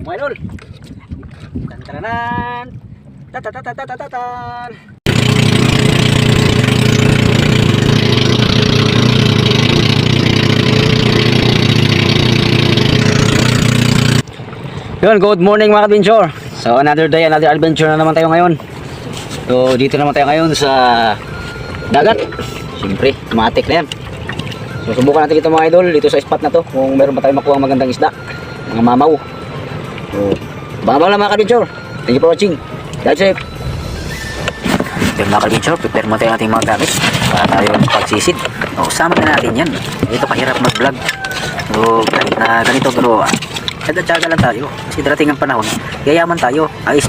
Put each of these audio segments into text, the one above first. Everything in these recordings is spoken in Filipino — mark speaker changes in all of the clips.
Speaker 1: Mga idol. Tantaranan. Tatatatatatatal. Yun, good morning mga adventure. So another day, another adventure na naman tayo ngayon. So dito naman tayo ngayon sa dagat. Siyempre, matik na yan. So subukan natin dito mga idol, dito sa spot na to, kung meron ba tayo makuha magandang isda, mga mamaw. So baba lang mga adventure. Thank you for watching. That's it. Yung mga adventure, prepare mo tayo natin mga gamit para tayo pagsisid. O sama na natin yan. Dito kahirap mag vlog. So kahit na ganito pero tsaga-tsaga lang tayo kasi darating ang panahon yayaman tayo, ayos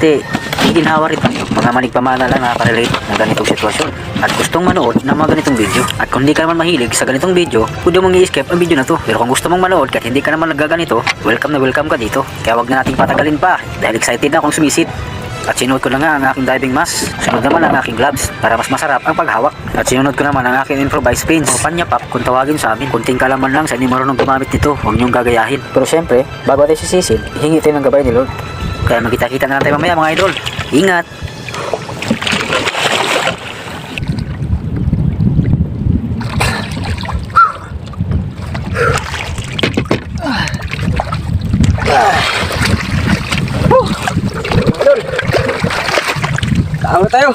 Speaker 1: iginhawa rin tayo, mga manigpamana lang nakaka-relate ng ganitong sitwasyon at gustong manood ng mga ganitong video. At kung hindi ka naman mahilig sa ganitong video, pwede mong i-skip ang video na to, pero kung gusto mong manood kahit hindi ka naman nagaganito, welcome na welcome ka dito. Kaya wag na nating patagalin pa dahil excited na akong sumisid. At sinuot ko na nga ang aking diving mask. Sunod naman ang aking gloves para mas masarap ang paghawak. At sinunod ko naman ang aking improvised pins o panyapap kung tawagin sa amin. Kunting kalaman lang sa hindi marunong gumamit nito, huwag niyong gagayahin. Pero syempre, bago tayo sisisid, hihingi tayo ng gabay ni Lord. Kaya magkita-kita na lang tayo mamaya mga idol. Ingat! Kaon na tayo.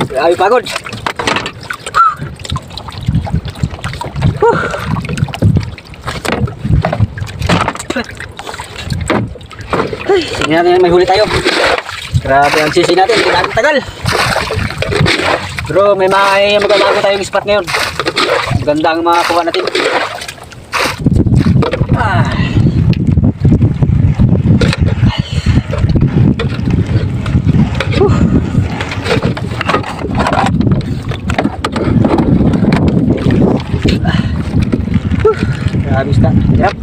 Speaker 1: Grabe pagod. Ay, sige natin may huli tayo. Grabe ang sisi natin, hindi natin tagal. Pero may magagawa tayong spot ngayon. Ganda ang mga kuha natin. Grabe isda. Hirap.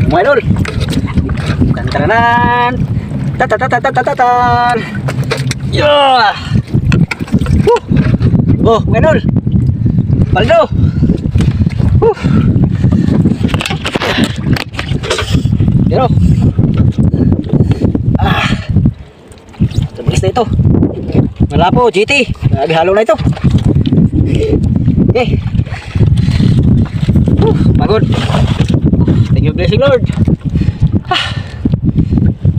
Speaker 1: Mga idol. Tantaranan. Tatatatatatatal. Yeah. Oh, mga idol. Paldo. Pero. Tumalis na ito. Malapo, GT. Grabe halo na ito. Okay. Pagod. Thank you, blessing Lord.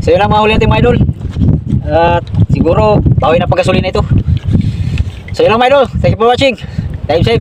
Speaker 1: So yun lang mga huli natin mga idol. At siguro bawi na pagkasulin na ito. So yun lang mga idol. Thank you for watching. Time safe.